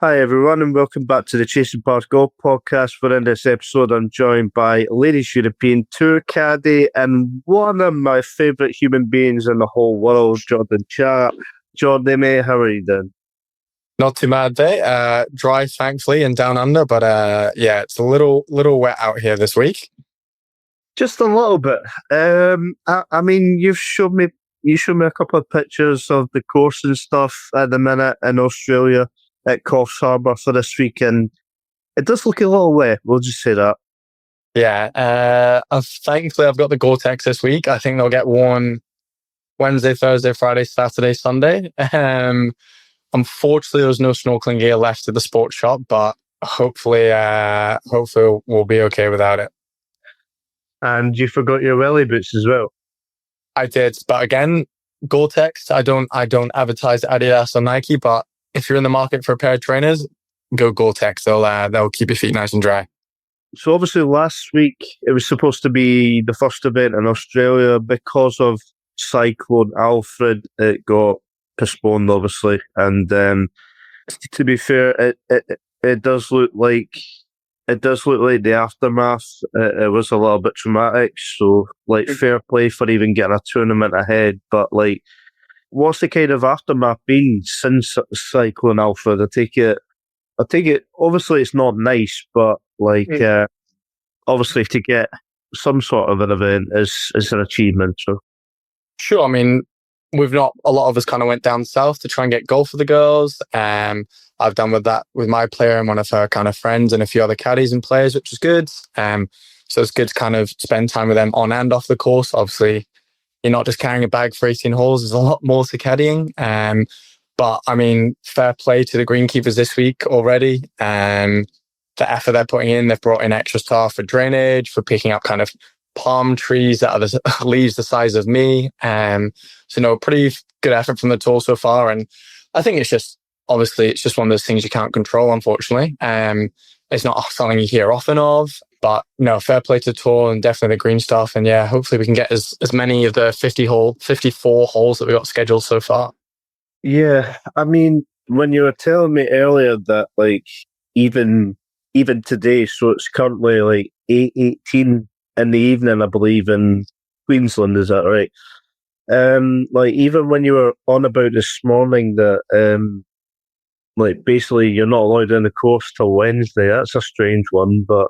Hi, everyone, and welcome back to the Chasing Past Golf podcast. For in this episode, I'm joined by Ladies European Tour Caddy and one of my favourite human beings in the whole world, Jordan Chatt. Jordan, mate, how are you doing? Not too bad day. Dry, thankfully, and down under, but yeah, it's a little wet out here this week. Just a little bit. I mean, you showed me a couple of pictures of the course and stuff at the minute in Australia at Coffs Harbour for this week, and it does look a little wet. We'll just say that. Yeah, thankfully I've got the Gore-Tex this week. I think they'll get worn Wednesday, Thursday, Friday, Saturday, Sunday. Unfortunately, there's no snorkeling gear left at the sports shop, but hopefully we'll be okay without it. And you forgot your welly boots as well. I did, but again, Gore-Tex. I don't advertise Adidas or Nike, but if you're in the market for a pair of trainers, go Gore-Tex. They'll keep your feet nice and dry. So obviously last week it was supposed to be the first event in Australia. Because of Cyclone Alfred, it got postponed, obviously. And to be fair, it does look like the aftermath. It was a little bit traumatic. So fair play for even getting a tournament ahead. But what's the kind of aftermath been since Cyclone Alfred? I take it. Obviously, it's not nice, but obviously, to get some sort of an event is an achievement. So, sure. I mean, a lot of us kind of went down south to try and get golf for the girls. I've done with that with my player and one of her kind of friends and a few other caddies and players, which is good. So it's good to kind of spend time with them on and off the course. Obviously, you're not just carrying a bag for 18 holes. There's a lot more to caddying. But I mean, fair play to the greenkeepers this week already. The effort they're putting in, they've brought in extra staff for drainage, for picking up kind of palm trees that are the leaves the size of me. So pretty good effort from the tour so far. And I think it's just one of those things you can't control, unfortunately. It's not something you hear often of, but fair play to the tour and definitely the green stuff. And yeah, hopefully we can get as many of the 54 holes that we got scheduled so far. Yeah, I mean, when you were telling me earlier that even today, so it's currently 8:18 in the evening, I believe, in Queensland, is that right? Even when you were on about this morning that basically you're not allowed in the course till Wednesday, that's a strange one, but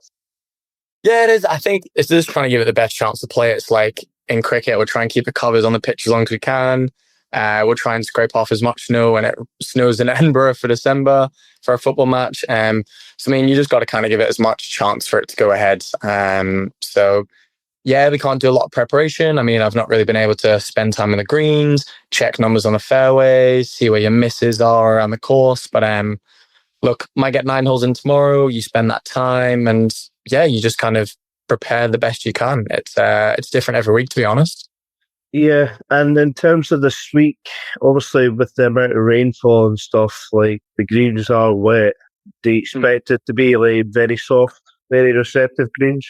yeah, it is. I think it's just trying to give it the best chance to play. It's like in cricket, we're trying to keep the covers on the pitch as long as we can. We'll try and scrape off as much snow when it snows in Edinburgh for December for a football match. So, I mean, you just got to kind of give it as much chance for it to go ahead. So, yeah, we can't do a lot of preparation. I mean, I've not really been able to spend time in the greens, check numbers on the fairways, see where your misses are around the course. But look, might get 9 holes in tomorrow. You spend that time and, yeah, you just kind of prepare the best you can. It's different every week, to be honest. Yeah, and in terms of this week, obviously with the amount of rainfall and stuff, the greens are wet. Do you expect it to be very soft, very receptive greens?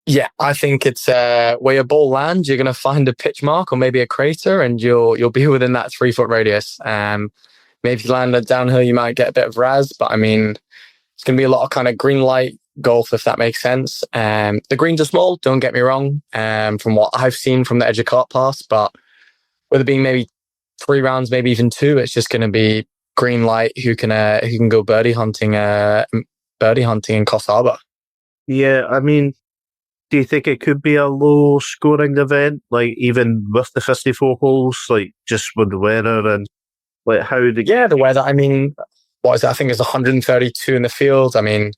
Yeah, I think it's where your ball lands, you're going to find a pitch mark or maybe a crater, and you'll be within that 3-foot radius. Maybe if you land it downhill, you might get a bit of raz, but I mean, it's going to be a lot of kind of green light golf, if that makes sense. The greens are small, don't get me wrong, from what I've seen from the edge of cart pass, but with it being maybe 3 rounds, maybe even 2, it's just going to be green light who can go birdie hunting in Coffs Harbour. Yeah, I mean, do you think it could be a low scoring event, even with the 54 holes, just with the weather and the weather? I mean, what is it? I think it's 132 in the field. I mean,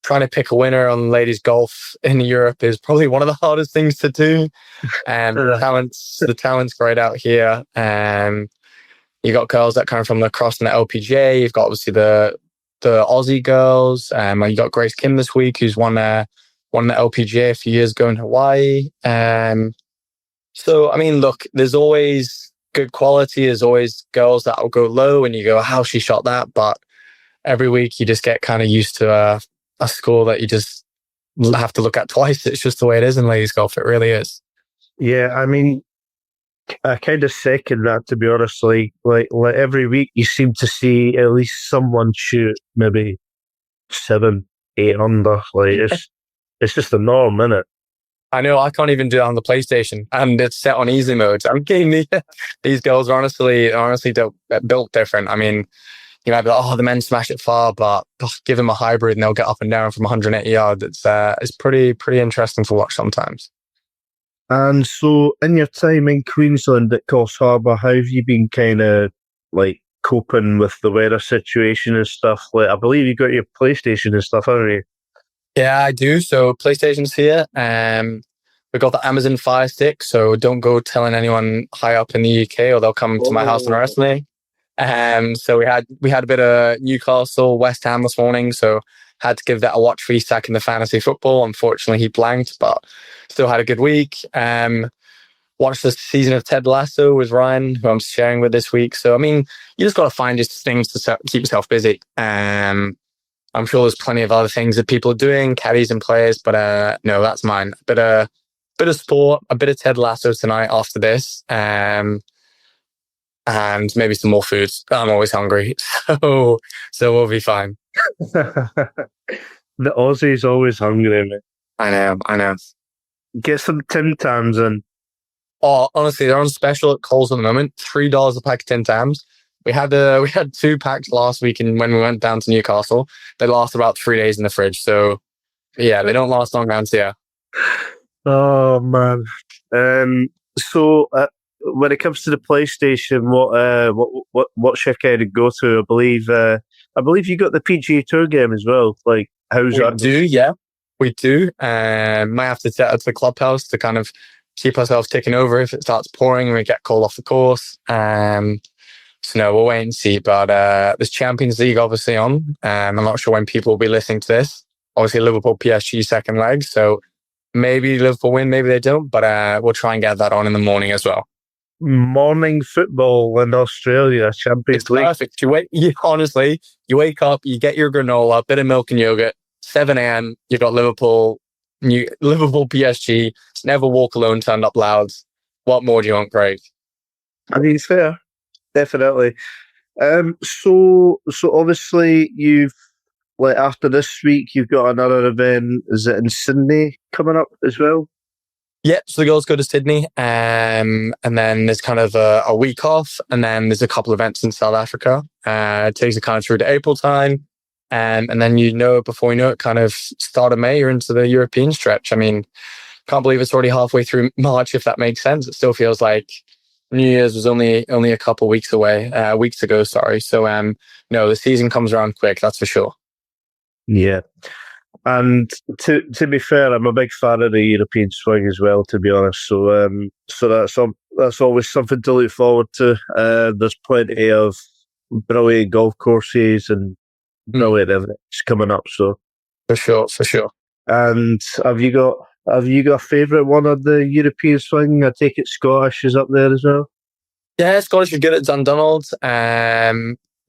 trying to pick a winner on ladies golf in Europe is probably one of the hardest things to do. The talent's great out here. You got girls that come from the cross and the LPGA. You've got obviously the Aussie girls. You got Grace Kim this week, who's won the LPGA a few years ago in Hawaii. So I mean, look, there's always good quality. There's always girls that will go low, and you go, "How she shot that?" But every week you just get kind of used to a score that you just have to look at twice. It's just the way it is in ladies golf. It really is. Yeah, I mean, I kind of second that, to be honest. Like every week, you seem to see at least someone shoot maybe 7, 8 under. Like it's just the norm, isn't it? I know I can't even do it on the PlayStation, and it's set on easy mode. I'm kidding me. These girls are honestly built different. I mean, you might be like, oh, the men smash it far, but give them a hybrid and they'll get up and down from 180 yards. It's pretty interesting to watch sometimes. And so, in your time in Queensland at Coffs Harbour, how have you been kind of like coping with the weather situation and stuff? Like, I believe you got your PlayStation and stuff, haven't you? Yeah, I do. So PlayStation's here. We got the Amazon Fire Stick, so don't go telling anyone high up in the UK or they'll come to my house and arrest me. So we had a bit of Newcastle, West Ham this morning, so had to give that a watch for Isak in the fantasy football. Unfortunately, he blanked, but still had a good week. Watched the season of Ted Lasso with Ryan, who I'm sharing with this week. So, I mean, you just got to find just things to keep yourself busy. I'm sure there's plenty of other things that people are doing, caddies and players, but no, that's mine. Bit of sport, a bit of Ted Lasso tonight after this. And maybe some more food. I'm always hungry, so we'll be fine. The Aussie's always hungry, mate. I know. Get some Tim Tams in. Oh, honestly, they're on special at Coles at the moment. $3 a pack of Tim Tams. We had 2 packs last week, and when we went down to Newcastle, they last about 3 days in the fridge. So yeah, they don't last long around here. Oh man. So when it comes to the PlayStation, what's your kind of go to? I believe you got the PGA Tour game as well. Like, how's that? We do. Might have to set up to the clubhouse to kind of keep ourselves ticking over if it starts pouring and we get called off the course. So no, we'll wait and see. But there's Champions League obviously on. I'm not sure when people will be listening to this. Obviously, Liverpool PSG second leg. So maybe Liverpool win, maybe they don't. But we'll try and get that on in the morning as well. Morning football in Australia, Champions League. Perfect. You wake up, you get your granola, a bit of milk and yogurt. 7 a.m. You got Liverpool PSG. Never Walk Alone turned up loud. What more do you want, Craig? I mean, fair, definitely. So obviously you've like after this week you've got another event. Is it in Sydney coming up as well? Yep, so the girls go to Sydney, and then there's kind of a week off, and then there's a couple of events in South Africa. It takes it kind of through to April time, and then before you know it, kind of start of May, you're into the European stretch. I mean, can't believe it's already halfway through March, if that makes sense. It still feels like New Year's was only a couple weeks ago, sorry. So, no, the season comes around quick, that's for sure. Yeah. And to be fair, I'm a big fan of the European swing as well, to be honest. So that's always something to look forward to. There's plenty of brilliant golf courses and brilliant events coming up. So for sure. And have you got a favourite one of the European swing? I take it Scottish is up there as well. Yeah, Scottish are good at Dundonald.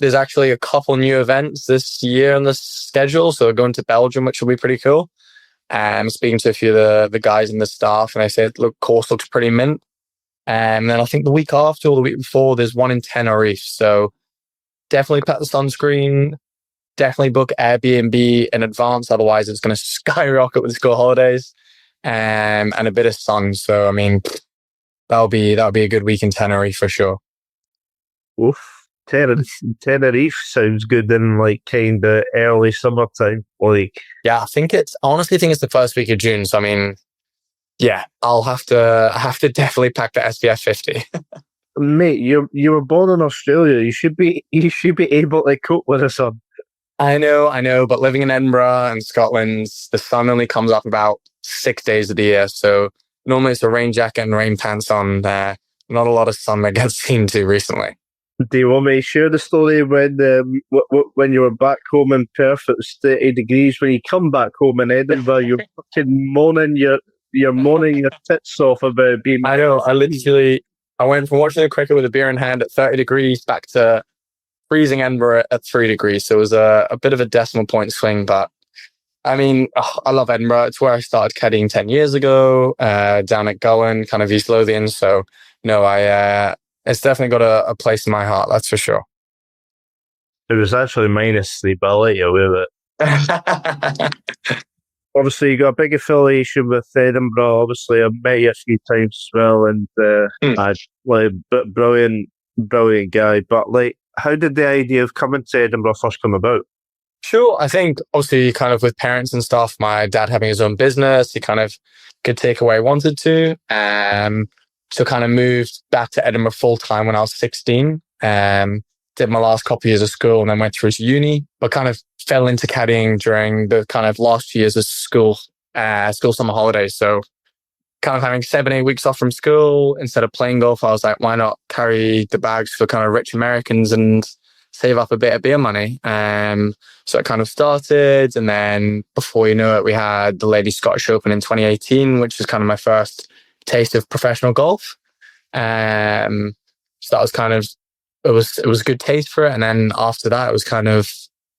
There's actually a couple new events this year on the schedule. So we're going to Belgium, which will be pretty cool. Speaking to a few of the guys in the staff, and I said, look, course looks pretty mint. And then I think the week after or the week before, there's one in Tenerife. So definitely pack the sunscreen. Definitely book Airbnb in advance. Otherwise, it's going to skyrocket with school holidays. And a bit of sun. So, I mean, that'll be a good week in Tenerife for sure. Oof. Tenerife sounds good in like kind of early summertime. Yeah, I honestly think it's the first week of June. So I mean, yeah, I have to definitely pack the SPF 50. Mate, you were born in Australia. You should be able to cope with the sun. I know, but living in Edinburgh and Scotland, the sun only comes up about 6 days of the year. So normally it's a rain jacket and rain pants on there. Not a lot of sun that gets seen too recently. Do you want me to share the story when you were back home in Perth it was 30 degrees? When you come back home in Edinburgh, you're fucking moaning your tits off about being... I know, I went from watching the cricket with a beer in hand at 30 degrees back to freezing Edinburgh at 3 degrees. So it was a bit of a decimal point swing, but I mean, I love Edinburgh. It's where I started caddying 10 years ago, down at Gowan, kind of East Lothian. So no, it's definitely got a place in my heart, that's for sure. It was actually -3, but I'll let you away with it. Obviously, you got a big affiliation with Edinburgh. Obviously, I've met you a few times as well, and I like brilliant, brilliant guy. But like, how did the idea of coming to Edinburgh first come about? Sure. I think obviously kind of with parents and stuff, my dad having his own business, he kind of could take away he wanted to. So kind of moved back to Edinburgh full time when I was 16. Did my last couple of years of school and then went through to uni, but kind of fell into caddying during the kind of last years of school summer holidays. So kind of having 7-8 weeks off from school, instead of playing golf, I was like, why not carry the bags for kind of rich Americans and save up a bit of beer money? So it kind of started. And then before you know it, we had the Ladies Scottish Open in 2018, which was kind of my first taste of professional golf. So that was kind of, it was a good taste for it. And then after that, it was kind of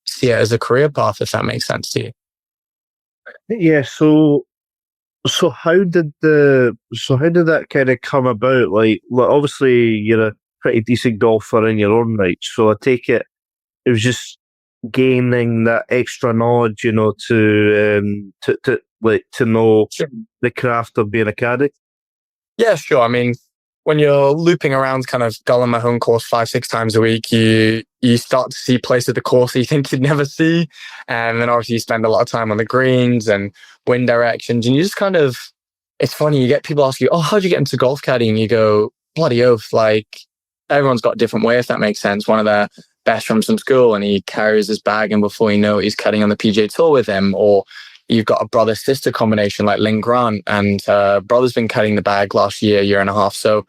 see it as a career path, if that makes sense to you. Yeah. So how did that kind of come about? Like obviously you're a pretty decent golfer in your own right. So I take it was just gaining that extra knowledge, you know, to know the craft of being a caddy. Yeah, sure. I mean, when you're looping around kind of gulling my home course 5-6 times a week, you start to see places of the course that you think you'd never see. And then obviously you spend a lot of time on the greens and wind directions. And you just kind of, it's funny, you get people ask you, oh, how'd you get into golf caddying? You go, bloody oath, like everyone's got a different way, if that makes sense. One of their best friends from school and he carries his bag and before you know it, he's caddying on the PGA Tour with him. Or you've got a brother-sister combination like Lynn Grant and brother's been caddying the bag last year and a half. So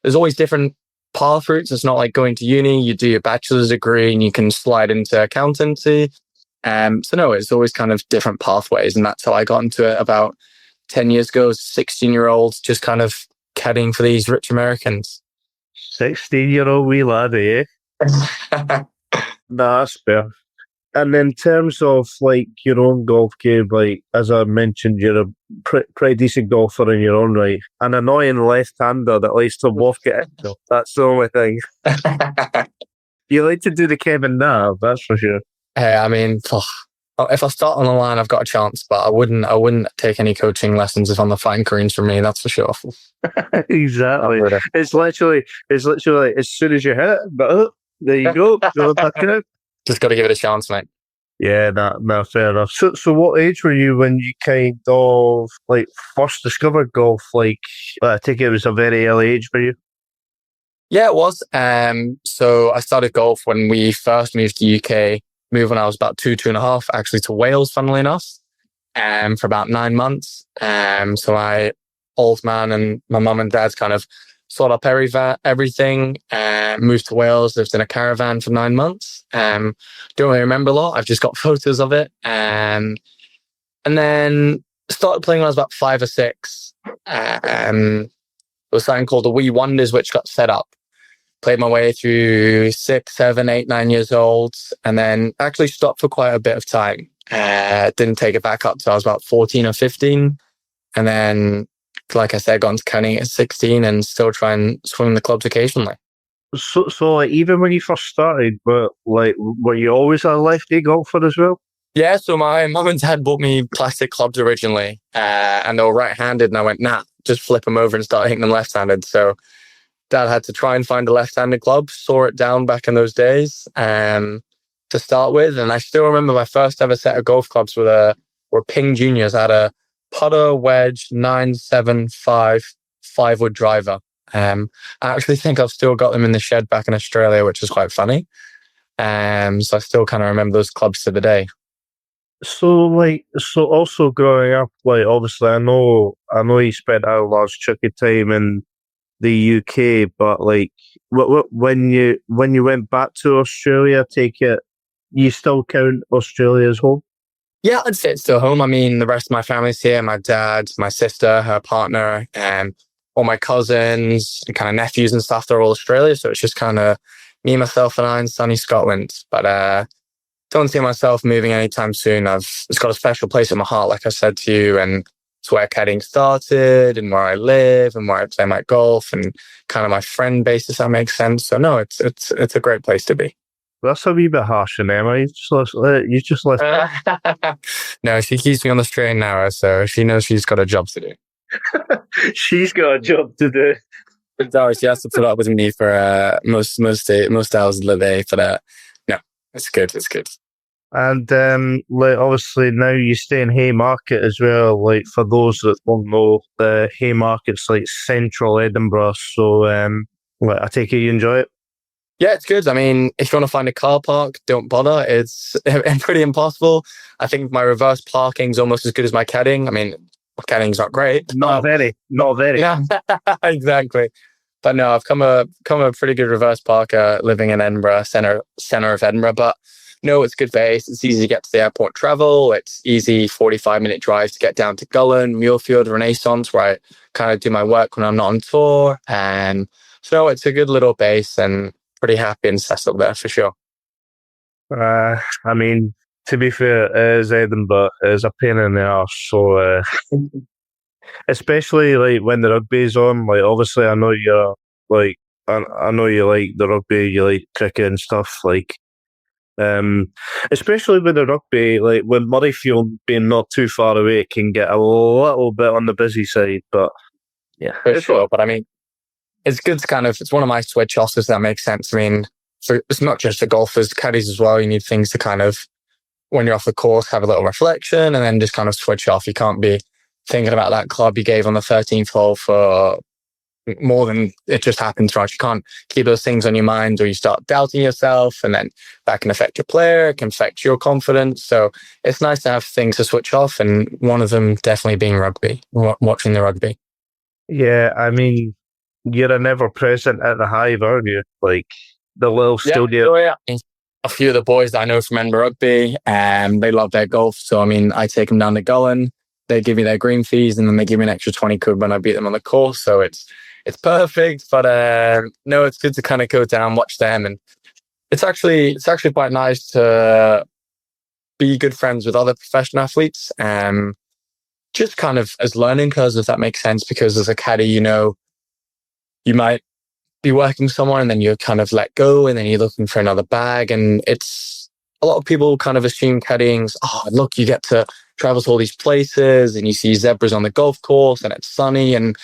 there's always different path routes. It's not like going to uni, you do your bachelor's degree and you can slide into accountancy. So no, it's always kind of different pathways. And that's how I got into it about 10 years ago, 16-year-old, just kind of caddying for these rich Americans. 16-year-old wee lad, eh? Nah, that's fair. And in terms of like your own golf game, like as I mentioned, you're a pretty decent golfer in your own right. An annoying left-hander that likes to walk it in. That's the only thing. You like to do the Kevin Na, that's for sure. Hey, I mean, if I start on the line, I've got a chance, but I wouldn't take any coaching lessons if I'm the fine greens from me. That's for sure. Exactly. It's literally as soon as you hit it, but there you go. Just got to give it a chance, mate. Yeah, no, fair enough. So what age were you when you kind of like first discovered golf? Like, I think it was a very early age for you. Yeah, it was. So I started golf when we first moved to UK. Moved when I was about 2.5, actually to Wales, funnily enough, for about 9 months. So my old man and my mum and dad's kind of sorted up everything, moved to Wales, lived in a caravan for 9 months. Don't really remember a lot. I've just got photos of it. And then started playing when I was about 5 or 6. There was something called the Wee Wonders, which got set up. Played my way through 6, 7, 8, 9 years old, and then actually stopped for quite a bit of time. Didn't take it back up till I was about 14 or 15. And then, like I said, got into caddying at 16 and still try and swing the clubs occasionally. So like, even when you first started, but like, were you always a lefty golfer as well? Yeah, so my mum and dad bought me plastic clubs originally, and they were right-handed, and I went, nah, just flip them over and start hitting them left-handed. So Dad had to try and find a left-handed club, saw it down back in those days to start with. And I still remember my first ever set of golf clubs were Ping Juniors. I had a putter, wedge, 975, 5-wood driver. I actually think I've still got them in the shed back in Australia, which is quite funny. So I still kind of remember those clubs to the day. So also growing up, like obviously I know you spent a large chunk of time in the UK, but like when you went back to Australia, take it, you still count Australia as home? Yeah, I'd say it's still home. I mean, the rest of my family's here. My dad, my sister, her partner, all my cousins and kind of nephews and stuff, they're all Australia. So it's just kind of me, myself and I in sunny Scotland. But don't see myself moving anytime soon. It's got a special place in my heart, like I said to you, and it's it's where caddying started and where I live and where I play my golf and kind of my friend base, if that makes sense. So no, it's a great place to be. That's a wee bit harsh on Emma. You just let. No, she keeps me on the straight and narrow, so she knows she's got a job to do. She's got a job to do. She has to put up with me for most hours of the day. But no, it's good. It's good. And like obviously now you stay in Haymarket as well. Like for those that don't know, the Haymarket's like central Edinburgh. So like I take it you enjoy it. Yeah, it's good. I mean, if you want to find a car park, don't bother. It's pretty impossible. I think my reverse parking is almost as good as my caddying. I mean, my caddying's not great. Not very. Yeah, exactly. But no, I've come a pretty good reverse parker living in Edinburgh, center of Edinburgh. But no, it's good base. It's easy to get to the airport travel. It's easy 45-minute drive to get down to Gullen, Muirfield, Renaissance, where I kind of do my work when I'm not on tour. And so it's a good little base and pretty happy and settled there for sure. I mean, to be fair, it is Edinburgh. It is a pain in the arse. So, especially like when the rugby's on. Like, obviously, I know you're like, I know you like the rugby, you like cricket and stuff. Like, especially with the rugby, like when Murrayfield being not too far away can get a little bit on the busy side. But yeah, for sure. But I mean, it's good to kind of, it's one of my switch offs, if that makes sense. I mean, it's not just for golfers, caddies as well. You need things to kind of, when you're off the course, have a little reflection and then just kind of switch off. You can't be thinking about that club you gave on the 13th hole for more than it just happened, right? You can't keep those things on your mind or you start doubting yourself and then that can affect your player, it can affect your confidence. So it's nice to have things to switch off, and one of them definitely being rugby, watching the rugby. Yeah, I mean, you're a never present at the Hive, aren't you? Like the little studio. Yeah. A few of the boys that I know from Edinburgh Rugby, they love their golf. So, I mean, I take them down to Gullen, they give me their green fees, and then they give me an extra 20 quid when I beat them on the course. So it's perfect. But no, it's good to kind of go down, watch them. And it's actually quite nice to be good friends with other professional athletes. Just kind of as learning curves, if that makes sense, because as a caddy, you know, you might be working with someone and then you're kind of let go and then you're looking for another bag. And it's a lot of people kind of assume caddying's, oh, look, you get to travel to all these places and you see zebras on the golf course and it's sunny, and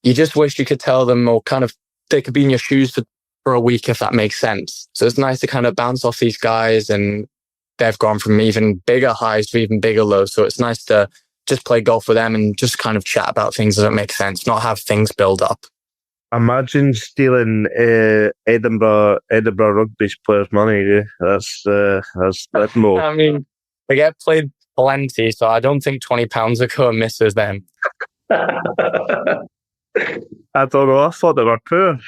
you just wish you could tell them, or kind of they could be in your shoes for a week, if that makes sense. So it's nice to kind of bounce off these guys, and they've gone from even bigger highs to even bigger lows. So it's nice to just play golf with them and just kind of chat about things that make sense, not have things build up. Imagine stealing Edinburgh rugby's players' money. Yeah? That's more. I mean, they get played plenty, so I don't think £20 would go amiss with them. I don't know. I thought they were poor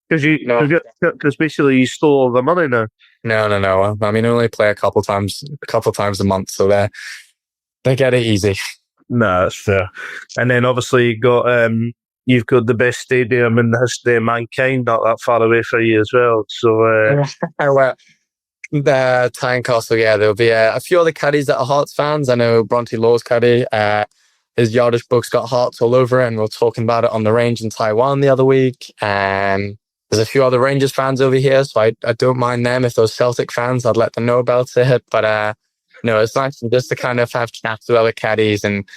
because basically you stole all the money now. No. I mean, I only play a couple times a month, so they get it easy. No, that's fair. And then obviously you've got the best stadium in the history of mankind, not that far away from you as well. So, well, the Tynecastle, yeah, there'll be a few other caddies that are Hearts fans. I know Bronte Law's caddy, his yardage book's got Hearts all over it, and we were talking about it on the range in Taiwan the other week. And there's a few other Rangers fans over here, so I don't mind them. If those Celtic fans, I'd let them know about it. But no, it's nice just to kind of have chats with other caddies and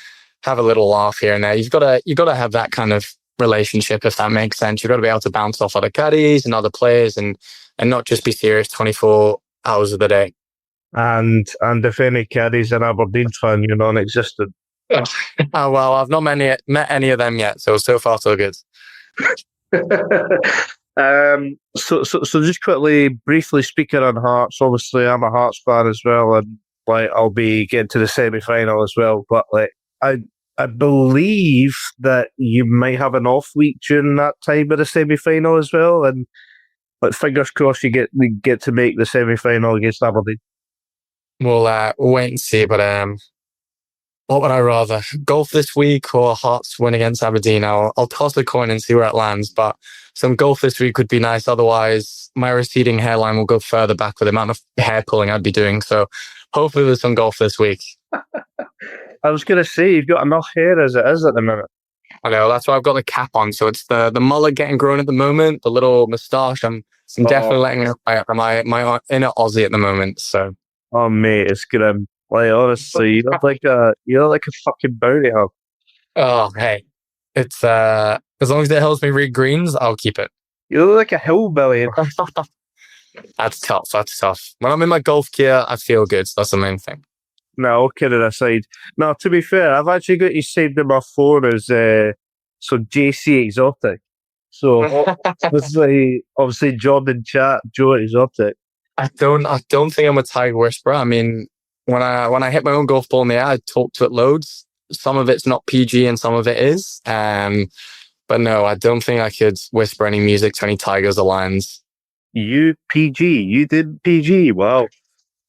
have a little laugh here and there. You've got to have that kind of relationship, if that makes sense. You've got to be able to bounce off other caddies and other players and not just be serious 24 hours of the day. And if any caddies an Aberdeen fan, you're non-existent. Oh, well, I've not met any of them yet, so far so good. So just quickly, briefly speaking on Hearts, obviously I'm a Hearts fan as well, and like I'll be getting to the semi-final as well. But like I believe that you might have an off week during that time of the semi-final as well, and like fingers crossed you get to make the semi-final against Aberdeen. We'll wait and see, but what would I rather? Golf this week or Hearts win against Aberdeen? I'll toss a coin and see where it lands, but some golf this week would be nice. Otherwise, my receding hairline will go further back with the amount of hair pulling I'd be doing. So hopefully there's some golf this week. I was going to say, you've got enough hair as it is at the minute. I know, that's why I've got the cap on. So it's the mullet getting grown at the moment, the little moustache. I'm definitely letting it out my inner Aussie at the moment. So. Oh, mate, it's grim. Like, honestly, you look like a fucking bounty hunter. Oh, hey, it's as long as it helps me read greens, I'll keep it. You look like a hillbilly. That's tough. That's tough. When I'm in my golf gear, I feel good. So that's the main thing. No, kidding aside. No, to be fair, I've actually got you saved in my phone as JC Exotic. So this is like, obviously Jordan Chatt, Joe Exotic. I don't think I'm a tiger whisperer. I mean, when I hit my own golf ball in the air, I talk to it loads. Some of it's not PG and some of it is. But no, I don't think I could whisper any music to any tigers or lions. You PG, you did PG. Wow.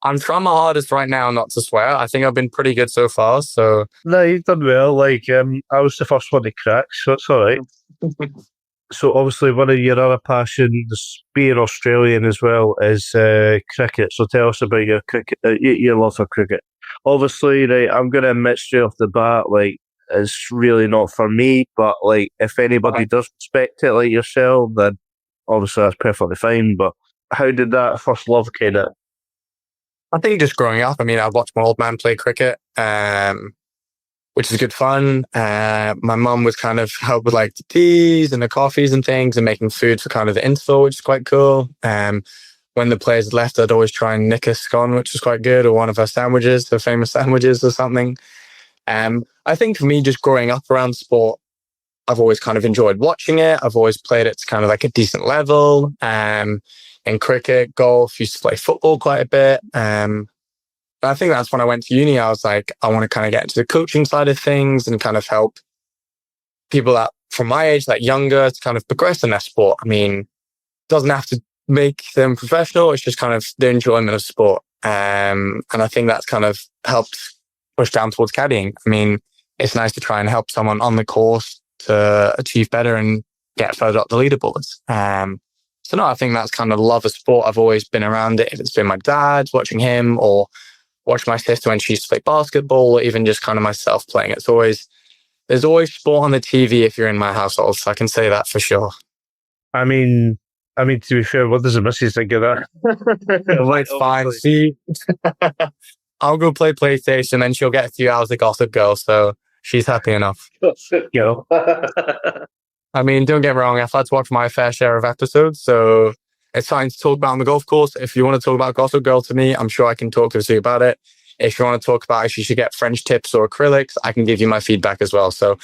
I'm trying my hardest right now not to swear. I think I've been pretty good so far. So no, you've done well. Like I was the first one to crack, so it's all right. So obviously, one of your other passions, being Australian as well, is cricket. So tell us about your cricket, your love for cricket. Obviously, right, I'm going to admit straight off the bat, like it's really not for me. But like, if anybody does respect it, like yourself, then obviously that's perfectly fine. But how did that first love kind of? I think just growing up, I mean, I watched my old man play cricket, which is good fun. My mum would kind of help with like the teas and the coffees and things and making food for kind of the interval, which is quite cool. When the players left, I'd always try and nick a scone, which was quite good, or one of her sandwiches, her famous sandwiches or something. I think for me, just growing up around sport, I've always kind of enjoyed watching it. I've always played it to kind of like a decent level. In cricket, golf, used to play football quite a bit. I think that's when I went to uni. I was like, I want to kind of get into the coaching side of things and kind of help people that from my age, like younger, to kind of progress in their sport. I mean, it doesn't have to make them professional. It's just kind of the enjoyment of sport. And I think that's kind of helped push down towards caddying. I mean, it's nice to try and help someone on the course to achieve better and get further up the leaderboards. So no, I think that's kind of love of sport. I've always been around it. If it's been my dad watching him or watch my sister when she used to play basketball, or even just kind of myself playing. There's always sport on the TV if you're in my household. So I can say that for sure. I mean, to be fair, what does the missus think of that? It's fine. See, I'll go play PlayStation and she'll get a few hours of Gossip Girl. So she's happy enough. Gossip Girl. I mean, don't get me wrong, I've had to watch my fair share of episodes, so it's fine to talk about on the golf course. If you want to talk about Gossip Girl to me, I'm sure I can talk to you about it. If you want to talk about if you should get French tips or acrylics, I can give you my feedback as well. So,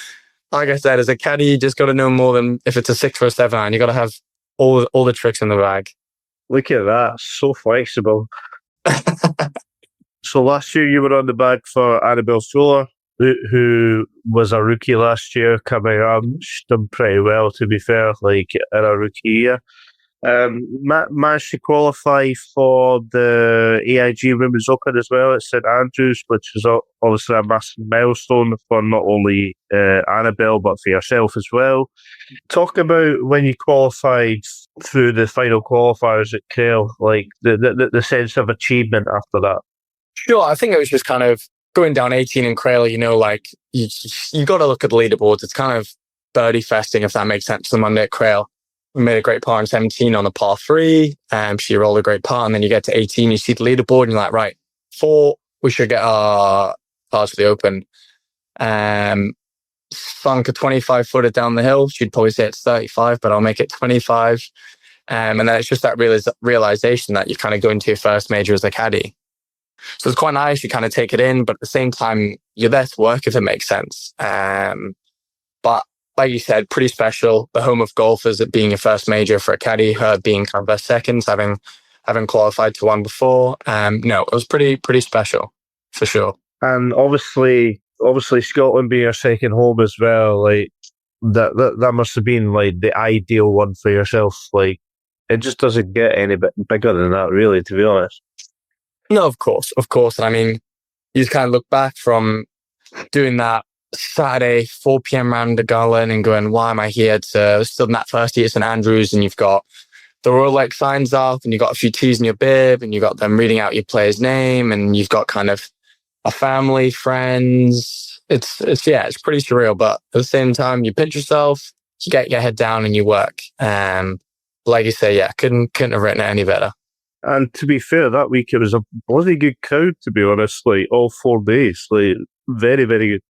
like I said, as a caddy, you just got to know more than if it's a 6 or a 7 iron. You got to have all the tricks in the bag. Look at that, so flexible. So last year you were on the bag for Annabell Fuller, who was a rookie last year, coming on. She's done pretty well, to be fair, like in a rookie year. Managed to qualify for the AIG Women's Open as well at St Andrews, which is obviously a massive milestone for not only Annabell but for yourself as well. Talk about when you qualified through the final qualifiers at Crail, like the sense of achievement after that. Sure, I think it was just kind of going down 18 in Crail, you know, like you got to look at the leaderboards. It's kind of birdie festing, if that makes sense, the Monday at Crail. We made a great par on 17 on a par 3. She rolled a great par, and then you get to 18, you see the leaderboard, and you're like, right, 4, we should get our pars for the Open. Sunk a 25-footer down the hill. She'd probably say it's 35, but I'll make it 25. And then it's just that realization that you're kind of going to your first major as a caddy. So it's quite nice. You kind of take it in, but at the same time, you're there to work, if it makes sense. But like you said, pretty special. The home of golfers, it being your first major for a caddy, her being kind of her second, having qualified to one before. No, it was pretty special for sure. And obviously Scotland being your second home as well, like that must have been like the ideal one for yourself. Like it just doesn't get any bit bigger than that, really, to be honest. No, of course. And I mean, you just kind of look back from doing that Saturday 4 p.m. round the Garland and going, why am I here? To still in that first year at St Andrews, and you've got the Royal Lake signs up, and you've got a few T's in your bib, and you've got them reading out your player's name, and you've got kind of our family, friends. It's pretty surreal. But at the same time, you pinch yourself, you get your head down and you work. Like you say, yeah, couldn't have written it any better. And to be fair, that week it was a bloody good crowd, to be honest, like all 4 days. Like very, very good.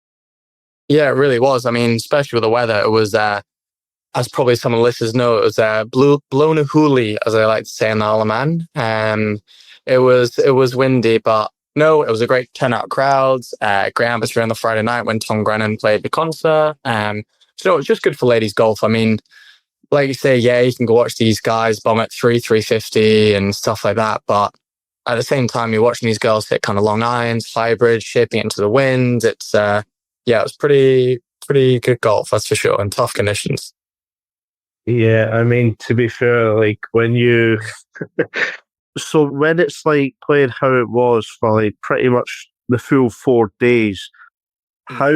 Yeah, it really was. I mean, especially with the weather, it was, as probably some of the listeners know, it was blown a hoolie, as I like to say in the Alaman. It was windy, but no, it was a great turnout crowds, great atmosphere on the Friday night when Tom Grennan played the concert. So it was just good for ladies golf. I mean, like you say, yeah, you can go watch these guys bomb at 350 and stuff like that. But at the same time, you're watching these girls hit kind of long irons, hybrid, shaping it into the wind. It was pretty good golf, that's for sure, in tough conditions. Yeah, I mean, to be fair, like when you, so when it's like playing how it was for like pretty much the full 4 days, how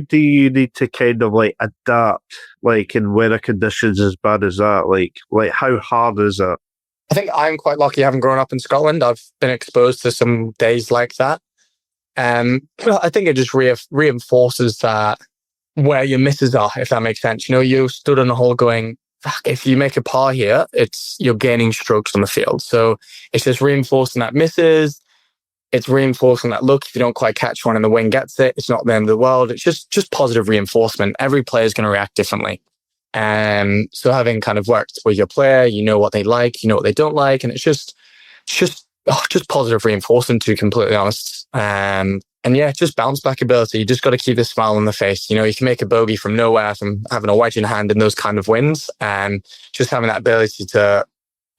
do you need to kind of like adapt, like in weather conditions as bad as that? Like how hard is it? I think I'm quite lucky having grown up in Scotland. I've been exposed to some days like that. I think it just reinforces that where your misses are, if that makes sense. You know, you stood on the hole going, fuck, if you make a par here, you're gaining strokes on the field. So it's just reinforcing that misses. It's reinforcing that, look, if you don't quite catch one and the wind gets it, it's not the end of the world. It's just positive reinforcement. Every player is going to react differently. So having kind of worked with your player, you know what they like, you know what they don't like. And it's just positive reinforcement, to be completely honest. And yeah, just bounce back ability. You just got to keep a smile on the face. You know, you can make a bogey from nowhere, from having a wedge in hand in those kind of winds. And just having that ability to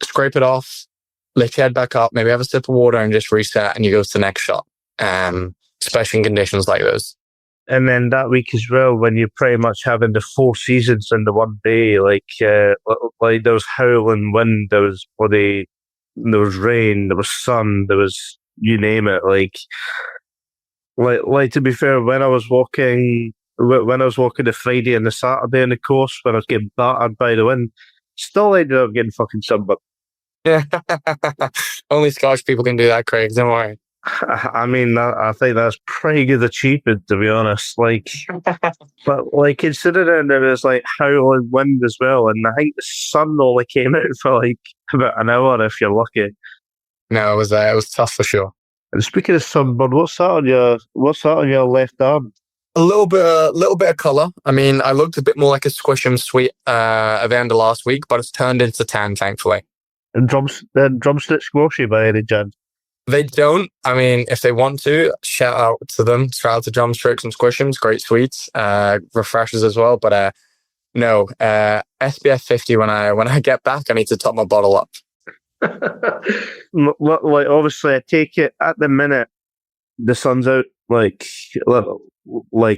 scrape it off, lift your head back up, maybe have a sip of water and just reset, and you go to the next shot. Especially in conditions like those. And then that week as well, when you're pretty much having the 4 seasons in the one day, like there was howling wind, there was rain, there was sun, there was, you name it. Like to be fair, when I was walking the Friday and the Saturday on the course, when I was getting battered by the wind, still ended up getting fucking sunburned. Yeah, only Scottish people can do that, Craig. Don't worry. I mean, I think that's pretty good achievement, to be honest. Like, but like considering there was like howling wind as well, and I think the sun only came out for like about an hour if you're lucky. No, it was tough for sure. And speaking of sunburn, what's that on your left arm? A little bit of colour. I mean, I looked a bit more like a Squish'em sweet at the end of last week, but it's turned into tan, thankfully. And drumstick squashy by any chance? They don't. I mean, if they want to, shout out to them. Shout out to Drumsticks and Squish'ems. Great sweets, refreshers as well. But no, SPF 50. When I get back, I need to top my bottle up. Like obviously, I take it at the minute the sun's out. Like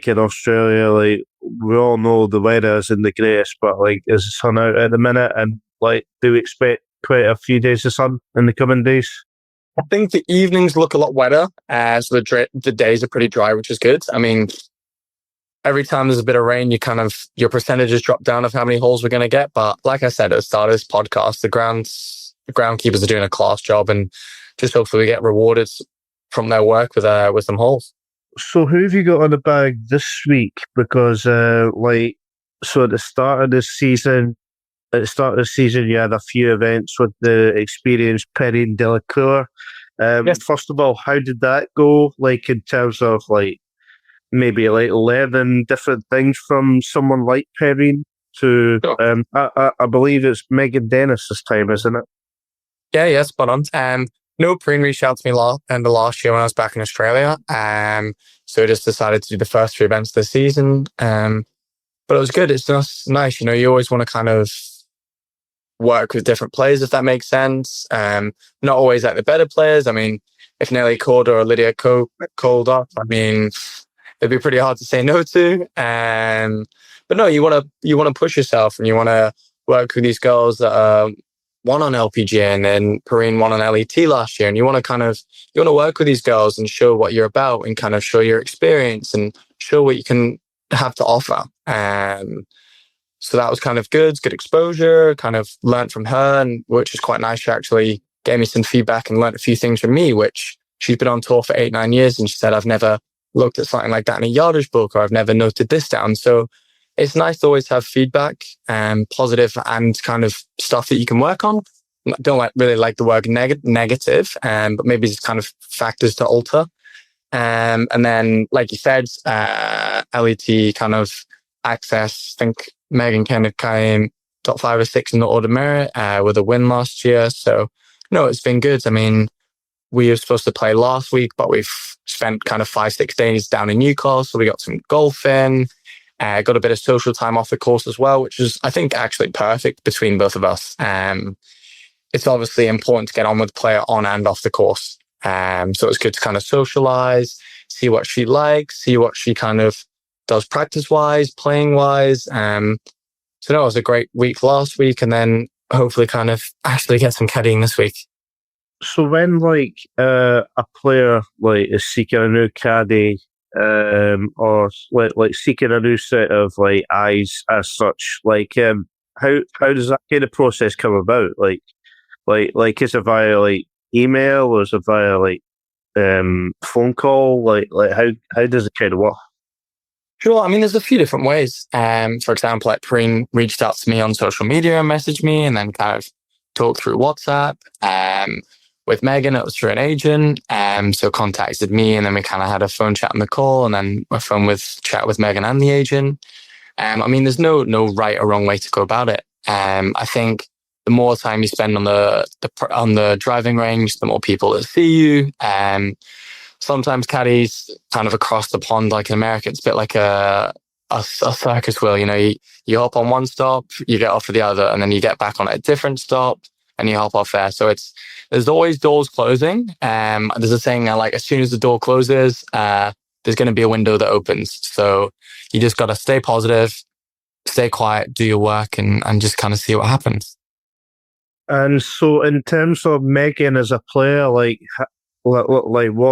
in Australia, like we all know the weather isn't the greatest, but like is the sun out at the minute, and like do we expect quite a few days of sun in the coming days? I think the evenings look a lot wetter, so the days are pretty dry, which is good. I mean, every time there's a bit of rain, your percentages drop down of how many holes we're going to get. But like I said at the start of this podcast, the groundkeepers are doing a class job, and just hopefully we get rewarded from their work with some holes. So who have you got on the bag this week? Because at the start of the season, you had a few events with the experienced Perrine Delacour. Yes. First of all, how did that go? Like in terms of like maybe like learning different things from someone like Perrine to, Sure. I believe it's Megan Dennis this time, isn't it? Yeah, spot on. No, Perrine reached out to me end of last year when I was back in Australia. So I just decided to do the first 3 events of the season. But it was good. It's just nice. You know, you always want to kind of work with different players, if that makes sense. Not always like the better players. I mean, if Nelly called or Lydia called up, I mean, it'd be pretty hard to say no to. But no, you want to push yourself, and you want to work with these girls that won on LPGA, and then Perrine won on LET last year. And you want to work with these girls and show what you're about, and kind of show your experience and show what you can have to offer. So that was kind of good exposure, kind of learned from her, and which is quite nice. She actually gave me some feedback and learned a few things from me, which she's been on tour for 8-9 years, and she said, I've never looked at something like that in a yardage book, or I've never noted this down. So it's nice to always have feedback, positive and kind of stuff that you can work on. I don't really like the word negative, but maybe it's kind of factors to alter. And then, like you said, LET kind of access. I think Megan kind of came top 5 or 6 in the order merit with a win last year. So, no, it's been good. I mean, we were supposed to play last week, but we've spent kind of 5-6 days down in Newcastle. So we got some golf in, got a bit of social time off the course as well, which is, I think, actually perfect between both of us. It's obviously important to get on with the player on and off the course. So it's good to kind of socialize, see what she likes, see what she kind of does practice-wise, playing-wise. So no, it was a great week last week, and then hopefully kind of actually get some caddying this week. So when a player is seeking a new caddy, or seeking a new set of eyes as such, how does that kind of process come about? Is it via email, or is it via phone call? How does it kind of work? Sure. I mean, there's a few different ways. For example, Perrine reached out to me on social media and messaged me, and then kind of talked through WhatsApp. With Megan, it was through an agent. So contacted me, and then we kind of had a phone chat on the call, and then a chat with Megan and the agent. I mean, there's no right or wrong way to go about it. I think the more time you spend on the driving range, the more people that see you. Sometimes caddies kind of across the pond, like in America, it's a bit like a circus wheel. You know, you hop on one stop, you get off of the other, and then you get back on a different stop and you hop off there. So there's always doors closing. There's a saying as soon as the door closes, there's going to be a window that opens. So you just got to stay positive, stay quiet, do your work, and just kind of see what happens. And so, in terms of Megan as a player, what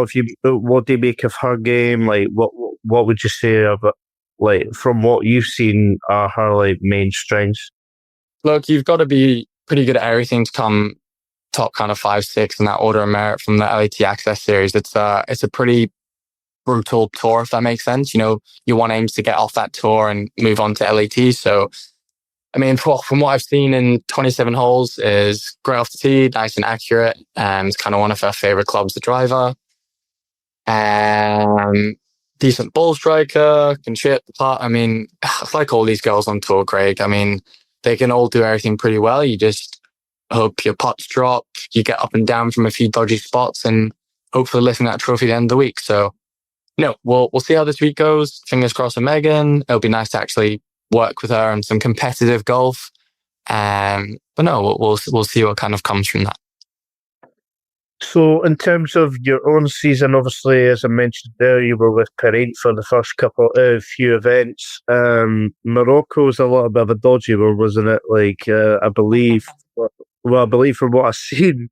do you make of her game? What would you say of it? From what you've seen, are her main strengths? Look, you've got to be pretty good at everything to come top kind of 5-6 in that order of merit from the LET Access Series. It's a pretty brutal tour, if that makes sense. You know, your one aims to get off that tour and move on to LET. So, I mean, from what I've seen in 27 holes, is great off the tee, nice and accurate. It's kind of one of her favorite clubs, the driver. Decent ball striker, can chip the putt. I mean, it's like all these girls on tour, Craig. I mean, they can all do everything pretty well. You just hope your putts drop, you get up and down from a few dodgy spots, and hopefully lifting that trophy at the end of the week. So, no, we'll see how this week goes. Fingers crossed with Megan. It'll be nice to actually work with her on some competitive golf. But no, we'll see what kind of comes from that. So, in terms of your own season, obviously, as I mentioned there, you were with Perrine for the first few events. Morocco's a little bit of a dodgy one, wasn't it? I believe from what I've seen,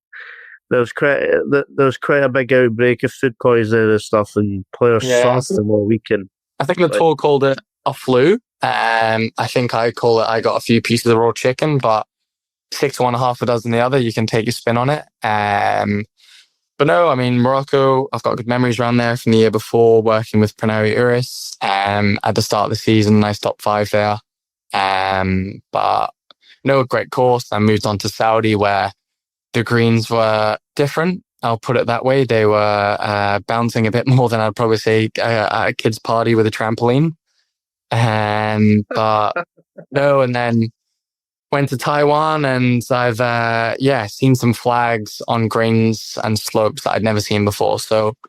there was quite a big outbreak of food poisoning and stuff, and players fasting all weekend. I think the tour called it a flu. I think I got a few pieces of raw chicken, but 6 to 1, half a dozen the other. You can take your spin on it. But no, I mean, Morocco, I've got good memories around there from the year before, working with Pranari Uris. At the start of the season, nice top 5 there. But no, great course. I moved on to Saudi, where the greens were different. I'll put it that way. They were bouncing a bit more than I'd probably say at a kid's party with a trampoline. But no, and then went to Taiwan, and I've seen some flags on greens and slopes that I'd never seen before. So I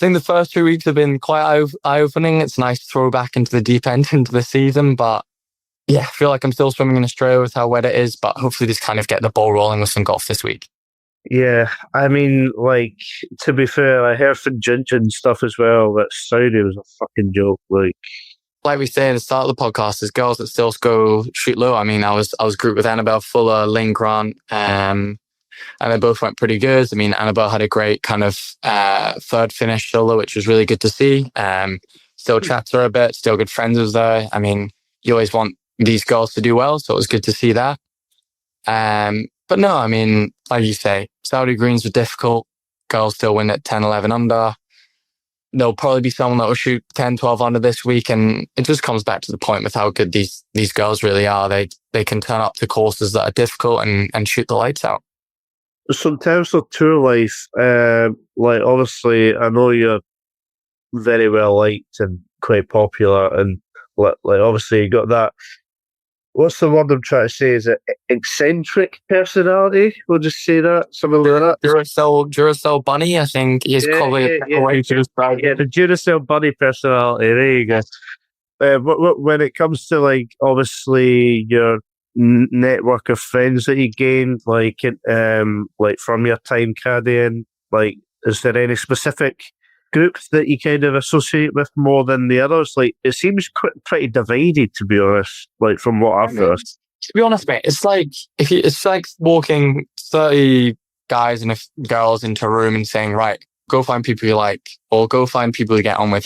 think the first 2 weeks have been quite eye-opening. It's nice to throw back into the deep end into the season, but yeah, I feel like I'm still swimming in Australia with how wet it is, but hopefully just kind of get the ball rolling with some golf this week. Yeah, I mean, to be fair, I heard from Ginger and stuff as well that Saudi was a fucking joke. Like we say at the start of the podcast, there's girls that still go shoot low. I mean, I was grouped with Annabell Fuller, Lynn Grant, and they both went pretty good. I mean, Annabell had a great kind of third finish solo, which was really good to see. Still chats her a bit, still good friends with her. I mean, you always want these girls to do well, so it was good to see that. But no, I mean, like you say, Saudi greens were difficult. girls still win at 10, 11 under. There'll probably be someone that will shoot 10, 12 under this week. And it just comes back to the point with how good these girls really are. They can turn up to courses that are difficult and shoot the lights out. So in terms of tour life, like obviously I know you're very well liked and quite popular, and like obviously you got that. What's the word I'm trying to say? Is it eccentric personality? We'll just say that, something like that. Duracell bunny, I think he's probably a way to describe it. Yeah, the Duracell bunny personality. There you go. When it comes to like obviously your network of friends that you gained, like from your time caddying, like is there any specific groups that you kind of associate with more than the others? Like it seems pretty divided, to be honest. Like from what I've heard. To be honest, mate, it's like it's like walking 30 guys and girls into a room and saying, right, go find people you like, or go find people you get on with.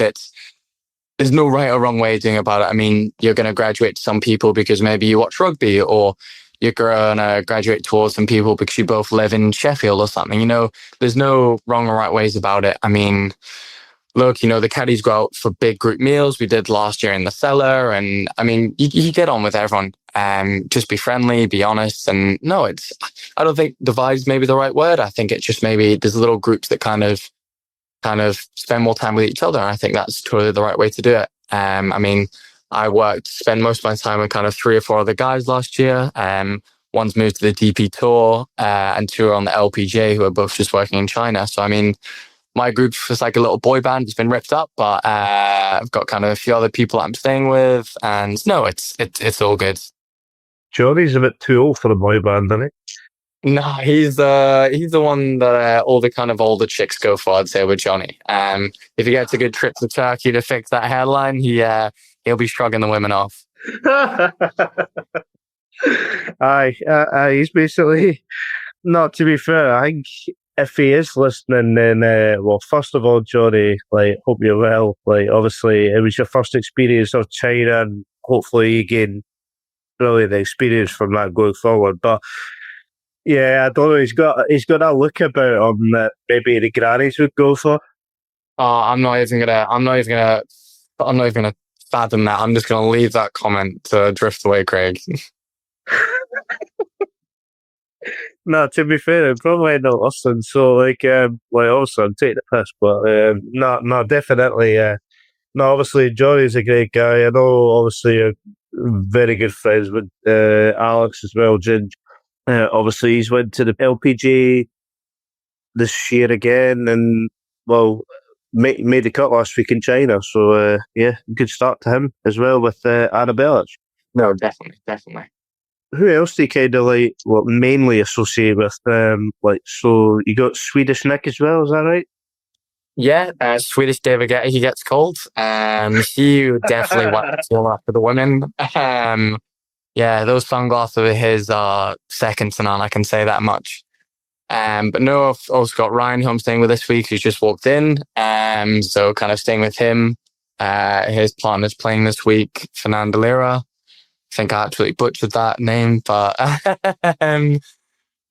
There's no right or wrong way of doing about it. I mean, you're going to graduate to some people because maybe you watch rugby, or you're going to graduate towards some people because you both live in Sheffield or something. You know, there's no wrong or right ways about it. I mean, look, you know, the caddies go out for big group meals. We did last year in the cellar. And I mean, you get on with everyone. Just be friendly, be honest. And no, I don't think divide's maybe the right word. I think it's just maybe there's little groups that kind of spend more time with each other. And I think that's totally the right way to do it. I mean, I spend most of my time with kind of 3 or 4 other guys last year. One's moved to the DP Tour, and 2 are on the LPGA, who are both just working in China. So, I mean, my group is like a little boy band. It's been ripped up, but I've got kind of a few other people that I'm staying with. And no, it's all good. Johnny's a bit too old for a boy band, isn't he? No, he's the one that all the kind of older chicks go for, I'd say, with Johnny. If he gets a good trip to Turkey to fix that hairline, he'll be shrugging the women off. Aye, he's basically, not to be fair, I think if he is listening, then, well, first of all, Johnny, like, hope you're well. Like, obviously, it was your first experience of China, and hopefully you gain brilliant experience from that going forward. But yeah, I don't know, he's got a look about him that maybe the grannies would go for. I'm not even gonna fathom that. I'm just gonna leave that comment to drift away, Craig. No, to be fair, I'm probably not listening. So, like also, I'm taking the piss, but no, definitely. No, obviously, Johnny's a great guy. I know, obviously, you're very good friends with Alex as well, Ginge. Obviously, he's went to the LPGA this year again, and well, made the cut last week in China. So, yeah, good start to him as well with Annabell. No, definitely. Who else do you kind of like, mainly associate with? So you got Swedish Nick as well, is that right? Yeah, Swedish David Getty, he gets called. He definitely went after the women. Yeah, those sunglasses of his are second to none, I can say that much. But no, I've also got Ryan, who I'm staying with this week, who's just walked in. So kind of staying with him. His partner's playing this week, Perrine Delacour. I think I absolutely butchered that name, but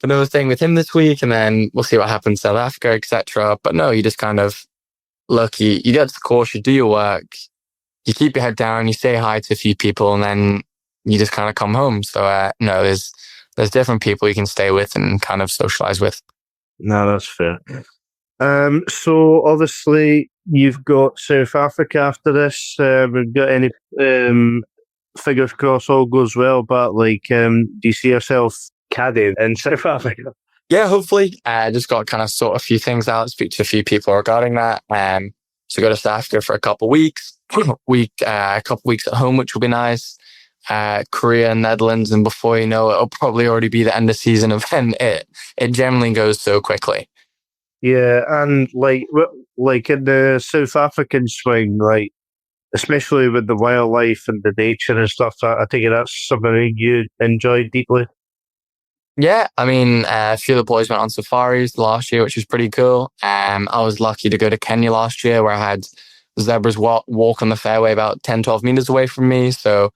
no, staying with him this week, and then we'll see what happens in South Africa, etc. But no, you just kind of look, you get to the course, you do your work, you keep your head down, you say hi to a few people, and then you just kind of come home. So no, there's different people you can stay with and kind of socialize with. No, that's fair. So obviously you've got South Africa after this. We've got any fingers crossed all goes well, but like, do you see yourself caddying in South Africa? Yeah, hopefully. Just got to kind of sort a few things out, speak to a few people regarding that. So go to South Africa for a couple of weeks, a couple of weeks at home, which will be nice. Korea, Netherlands, and before you know it, it'll probably already be the end of season event. It generally goes so quickly. Yeah, and like in the South African swing, like especially with the wildlife and the nature and stuff, I think that's something you enjoy deeply. Yeah, I mean, a few of the boys went on safaris last year, which was pretty cool. I was lucky to go to Kenya last year, where I had zebras walk on the fairway about 10, 12 meters away from me. So,